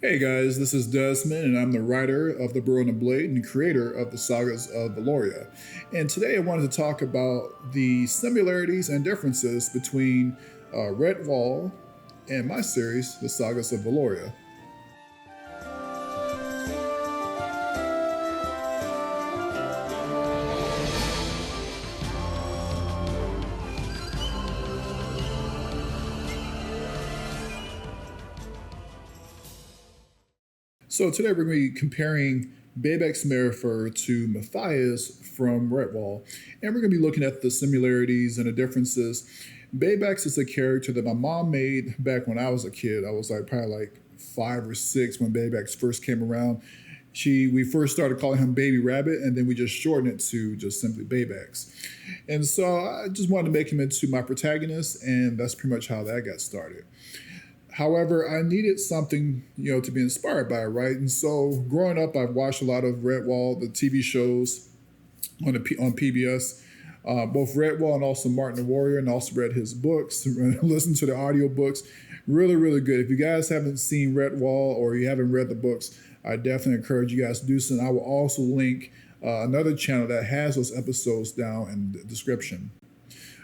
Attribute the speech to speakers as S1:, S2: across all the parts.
S1: Hey guys, this is Desmond, and I'm the writer of the Burrowblade and creator of the Sagas of Vaelora. And today I wanted to talk about the similarities and differences between Redwall and my series, the Sagas of Vaelora. So today we're going to be comparing Babax Merrifur to Matthias from Redwall, and we're going to be looking at the similarities and the differences. Babax is a character that my mom made back when I was a kid. I was probably 5 or 6 when Babax first came around. We first started calling him Baby Rabbit, and then we just shortened it to just simply Babax. And so I just wanted to make him into my protagonist, and that's pretty much how that got started. However, I needed something, to be inspired by, right? And so growing up, I've watched a lot of Redwall, the TV shows on PBS, both Redwall and also Martin the Warrior, and also read his books, listened to the audiobooks. Really, really good. If you guys haven't seen Redwall or you haven't read the books, I definitely encourage you guys to do so. And I will also link another channel that has those episodes down in the description.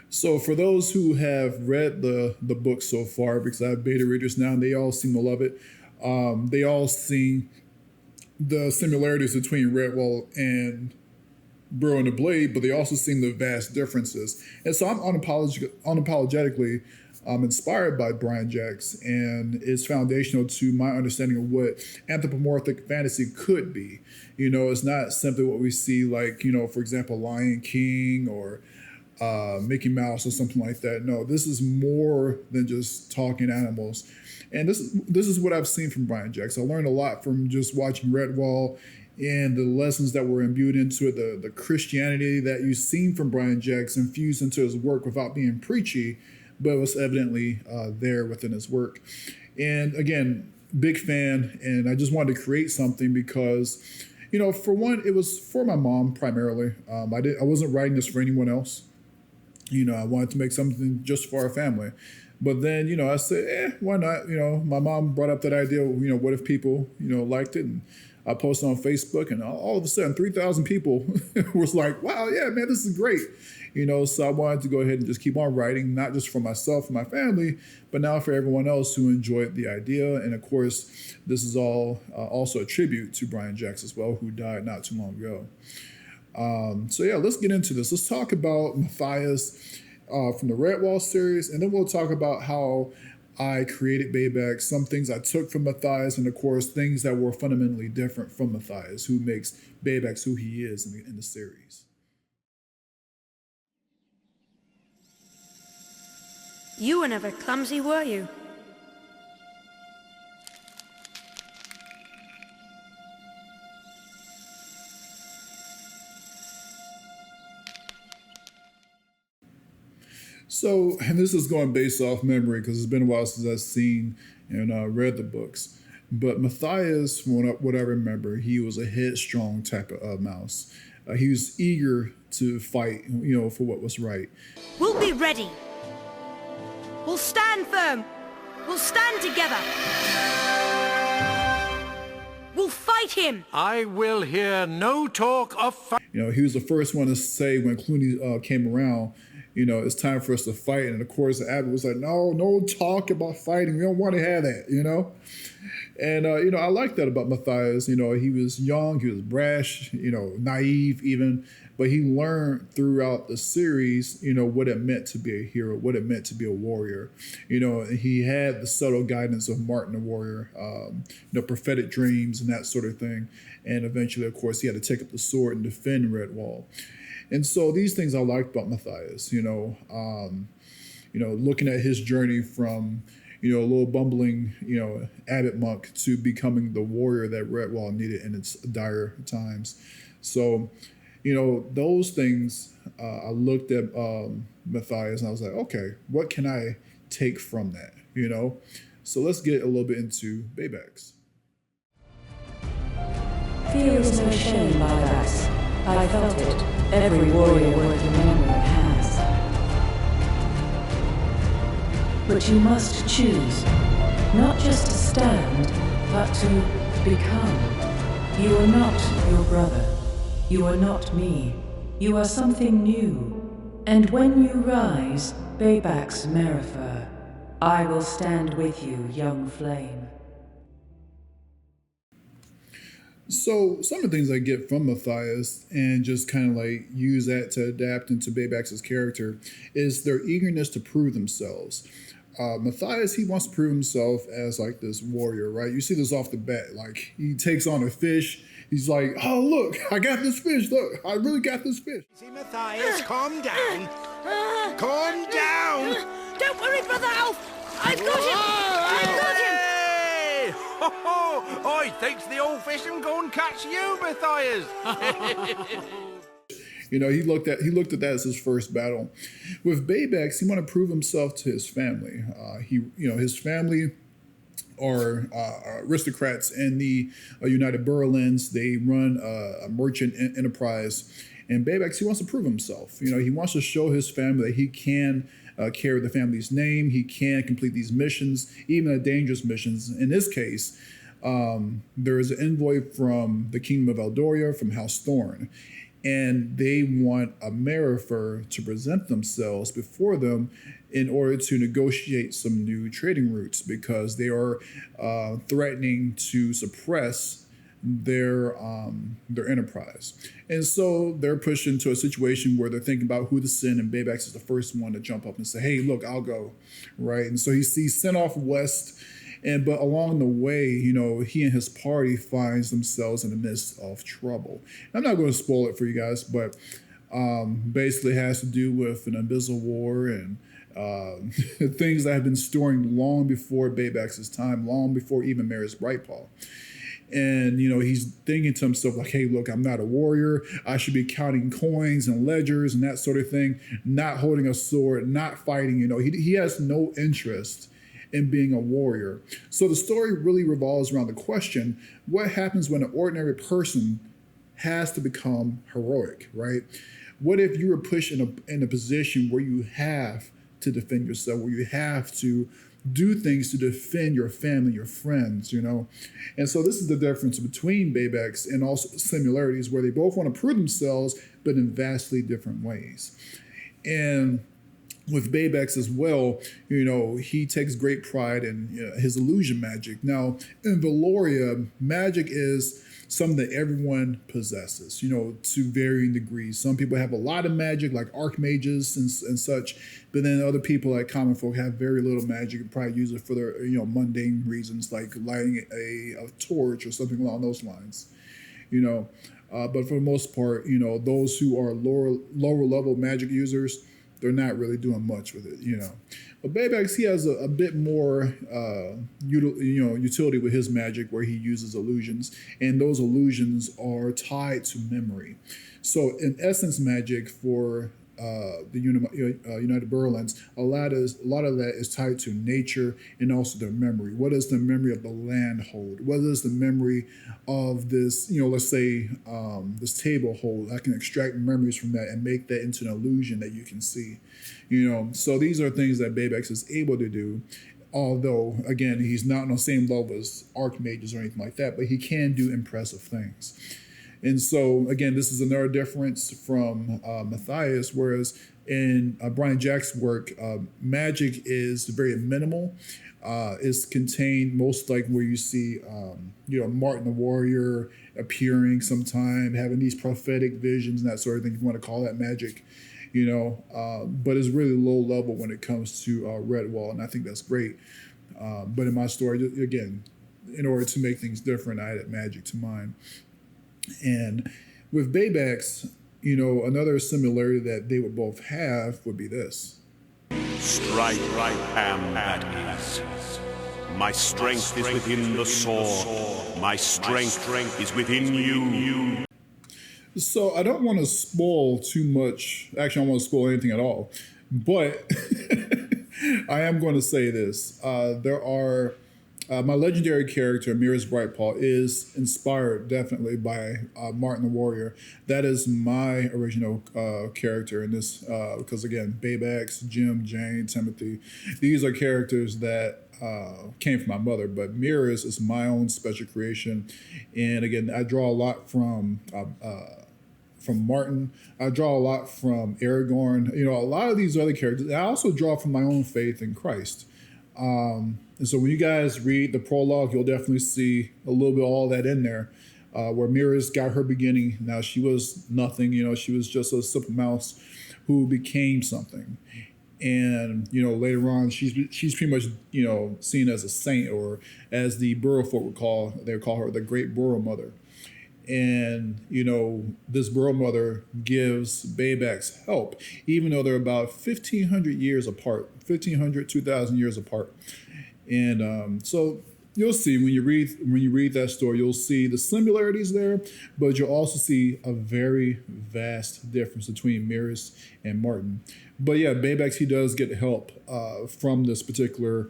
S1: So for those who have read the book so far, because I have beta readers now and they all seem to love it, they all see the similarities between Redwall and Burrowblade, but they also see the vast differences. And so I'm unapologetically inspired by Brian Jacques, and it's foundational to my understanding of what anthropomorphic fantasy could be. It's not simply what we see for example, Lion King or Mickey Mouse or something like that. No, this is more than just talking animals. And this is what I've seen from Brian Jacques. I learned a lot from just watching Redwall and the lessons that were imbued into it, the Christianity that you've seen from Brian Jacques infused into his work without being preachy, but it was evidently there within his work. And again, big fan, and I just wanted to create something because, for one, it was for my mom primarily. I wasn't writing this for anyone else. I wanted to make something just for our family. But then, I said, why not? My mom brought up that idea, what if people, liked it? And I posted on Facebook, and all of a sudden 3,000 people was like, wow, yeah, man, this is great. So I wanted to go ahead and just keep on writing, not just for myself and my family, but now for everyone else who enjoyed the idea. And of course, this is all also a tribute to Brian Jacques as well, who died not too long ago. So yeah, let's get into this. Let's talk about Matthias from the Redwall series, and then we'll talk about how I created Babax, some things I took from Matthias, and of course, things that were fundamentally different from Matthias, who makes Babax who he is in the series.
S2: You were never clumsy, were you?
S1: So, and this is going based off memory because it's been a while since I've seen and read the books. But Matthias, from what I remember, he was a headstrong type of mouse. He was eager to fight, for what was right.
S2: We'll be ready. We'll stand firm. We'll stand together. We'll fight him.
S3: I will hear no talk of fight.
S1: He was the first one to say when Clooney came around, it's time for us to fight. And of course, Abbott was like, no talk about fighting. We don't want to have that, And, I like that about Matthias. He was young, he was brash, naive even, but he learned throughout the series, what it meant to be a hero, what it meant to be a warrior. He had the subtle guidance of Martin the Warrior, prophetic dreams and that sort of thing. And eventually, of course, he had to take up the sword and defend Redwall. And so these things I liked about Matthias, looking at his journey from, a little bumbling, abbot monk to becoming the warrior that Redwall needed in its dire times. So, those things, I looked at Matthias and I was like, okay, what can I take from that, So let's get a little bit into Babax.
S4: Fear is no shame, Babax. I felt it. Every warrior worth remembering has. But you must choose, not just to stand, but to become. You are not your brother. You are not me. You are something new. And when you rise, Babax Merrifur, I will stand with you, young flame.
S1: So some of the things I get from Matthias and just kind of like use that to adapt into Babax's character is their eagerness to prove themselves. Matthias, he wants to prove himself as like this warrior, right? You see this off the bat. Like he takes on a fish. He's like, oh, look, I got this fish. Look, I really got this fish.
S3: See, Matthias, calm down. Calm down.
S2: Don't worry, Brother Alf. I've got him. I've got him.
S3: Hey! Ho, ho! I thinks the old fish will go and catch you, Matthias.
S1: You know, he looked at that as his first battle. With Babax, he wanted to prove himself to his family. His family are aristocrats in the United Burrowlands. They run a merchant enterprise, and Babax, he wants to prove himself. You know, he wants to show his family that he can carry the family's name. He can complete these missions, even dangerous missions. In this case, there is an envoy from the Kingdom of Eldoria, from House Thorn. And they want a Merrifur to present themselves before them in order to negotiate some new trading routes, because they are threatening to suppress their enterprise. And so they're pushed into a situation where they're thinking about who to send, and Babax is the first one to jump up and say, hey, look, I'll go, right? And so he's sent off west. But along the way, you know, he and his party finds themselves in the midst of trouble. I'm not going to spoil it for you guys, but basically it has to do with an abyssal war and things that have been storing long before Babax's time, long before even Maris Brightpaw. And, you know, he's thinking to himself like, hey, look, I'm not a warrior. I should be counting coins and ledgers and that sort of thing, not holding a sword, not fighting. You know, he has no interest in being a warrior. So the story really revolves around the question, what happens when an ordinary person has to become heroic, right? What if you were pushed in a position where you have to defend yourself, where you have to do things to defend your family, your friends, you know? And so this is the difference between Babax and also similarities, where they both want to prove themselves, but in vastly different ways. And with Babax as well, you know, he takes great pride in his illusion magic. Now, in Vaelora, magic is something that everyone possesses, you know, to varying degrees. Some people have a lot of magic, like archmages and such, but then other people, like common folk, have very little magic and probably use it for their, you know, mundane reasons, like lighting a torch or something along those lines, you know. But for the most part, you know, those who are lower level magic users, they're not really doing much with it, you know. But Babax, he has a bit more, utility with his magic, where he uses illusions, and those illusions are tied to memory. So, in essence, magic for the United Burrowlands, a lot of that is tied to nature and also their memory. What does the memory of the land hold? What does the memory of this, you know, let's say this table hold? I can extract memories from that and make that into an illusion that you can see, you know. So these are things that Babax is able to do. Although, again, he's not on the same level as archmages or anything like that, but he can do impressive things. And so, again, this is another difference from Matthias, whereas in Brian Jacques' work, magic is very minimal. It's contained most like where you see, Martin the Warrior appearing sometime, having these prophetic visions and that sort of thing, if you want to call that magic, you know. But it's really low level when it comes to Redwall, and I think that's great. But in my story, again, in order to make things different, I added magic to mine. And with Babax, you know, another similarity that they would both have would be this.
S5: Strike right hand that is. My strength is within the sword. My strength is within you.
S1: So I don't want to spoil too much. Actually, I don't want to spoil anything at all. But I am going to say this. There are my legendary character, Mirror's Brightpaw, is inspired definitely by Martin the Warrior. That is my original character in this, because again, Babax, Jim, Jane, Timothy, these are characters that came from my mother, but Mirrors is my own special creation. And again, I draw a lot from Martin. I draw a lot from Aragorn. You know, a lot of these other characters. I also draw from my own faith in Christ. And so when you guys read the prologue, you'll definitely see a little bit of all that in there, where Mirrors got her beginning. Now, she was nothing. You know, she was just a simple mouse who became something. And, you know, later on, she's pretty much, you know, seen as a saint, or as the Burrowfolk would call her the Great Burrow Mother. And, you know, this Burrow Mother gives Babax help, even though they're about 1,500 years apart, 1,500, 2,000 years apart. And so you'll see when you read that story, you'll see the similarities there, but you'll also see a very vast difference between Mirrors and Martin. But yeah, Babax, he does get help from this particular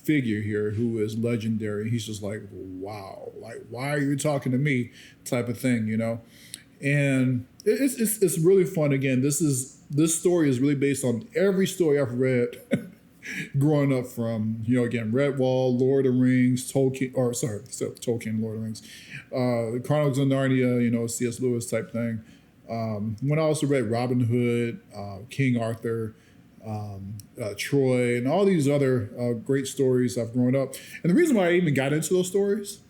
S1: figure here who is legendary. He's just like, wow, like, why are you talking to me, type of thing, you know? And it's really fun. Again, this story is really based on every story I've read growing up, from, you know, again, Redwall, Lord of the Rings, Tolkien, Lord of the Rings, the Chronicles of Narnia, you know, C.S. Lewis type thing. When I also read Robin Hood, King Arthur, Troy, and all these other great stories I've grown up. And the reason why I even got into those stories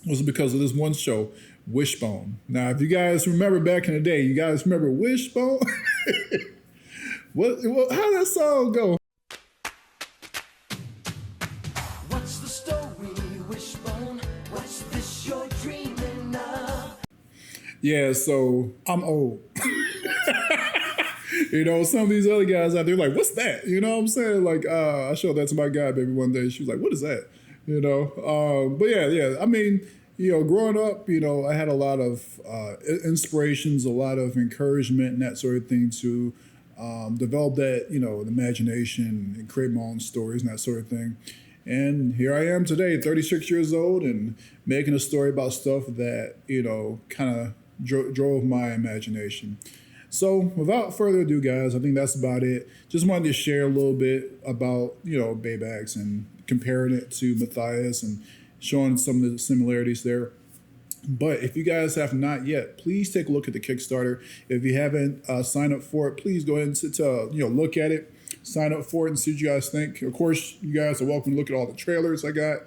S1: was because of this one show, Wishbone. Now, if you guys remember back in the day, you guys remember Wishbone? How did that song go?
S6: What's the story, Wishbone? What's this you're dreaming of?
S1: Yeah, so I'm old. You know, some of these other guys out there like, what's that? You know what I'm saying? Like, I showed that to my guy baby one day. She was like, what is that? You know, but yeah. I mean, you know, growing up, you know, I had a lot of inspirations, a lot of encouragement and that sort of thing to develop that, you know, imagination and create my own stories and that sort of thing. And here I am today, 36 years old, and making a story about stuff that, you know, kind of drove my imagination. So without further ado, guys, I think that's about it. Just wanted to share a little bit about, you know, Babax and comparing it to Matthias and showing some of the similarities there. But if you guys have not yet, please take a look at the Kickstarter. If you haven't signed up for it, please go ahead and look at it, sign up for it, and see what you guys think. Of course, you guys are welcome to look at all the trailers I got,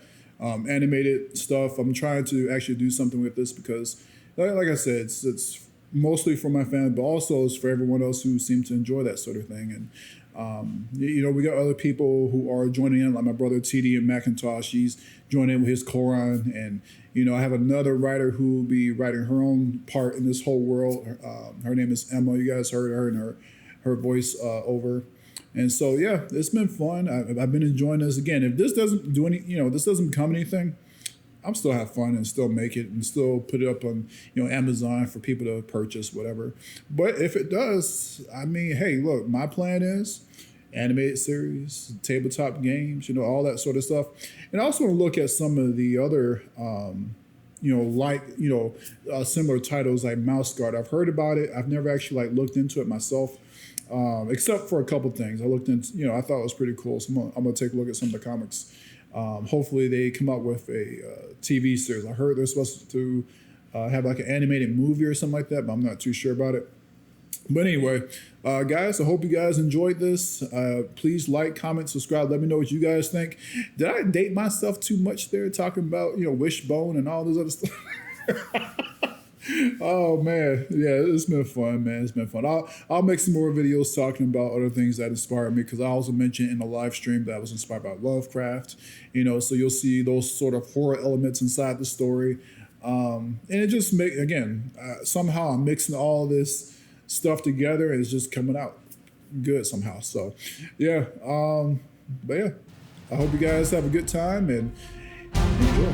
S1: animated stuff. I'm trying to actually do something with this because, like I said, it's mostly for my family, but also it's for everyone else who seems to enjoy that sort of thing. And, you know, we got other people who are joining in, like my brother TD and Macintosh. He's joining in with his Koran. And, you know, I have another writer who will be writing her own part in this whole world. Her name is Emma. You guys heard her and her voice over. And so, yeah, it's been fun. I've been enjoying this. Again, if this doesn't do any, you know, this doesn't become anything, I'm still have fun and still make it and still put it up on, you know, Amazon for people to purchase, whatever. But if it does, I mean, hey, look, my plan is animated series, tabletop games, you know, all that sort of stuff. And I also want to look at some of the other, similar titles like Mouse Guard. I've heard about it. I've never actually looked into it myself, except for a couple things. I looked into, you know, I thought it was pretty cool. So I'm going to take a look at some of the comics. Hopefully they come up with a TV series. I heard they're supposed to have like an animated movie or something like that, but I'm not too sure about it. But anyway, guys, I hope you guys enjoyed this. Please like, comment, subscribe. Let me know what you guys think. Did I date myself too much there talking about, you know, Wishbone and all this other stuff? Oh man, yeah, it's been fun, man. It's been fun. I'll make some more videos talking about other things that inspired me, because I also mentioned in the live stream that I was inspired by Lovecraft, you know, so you'll see those sort of horror elements inside the story. And it just somehow I'm mixing all this stuff together and it's just coming out good somehow. So yeah, but yeah, I hope you guys have a good time and enjoy.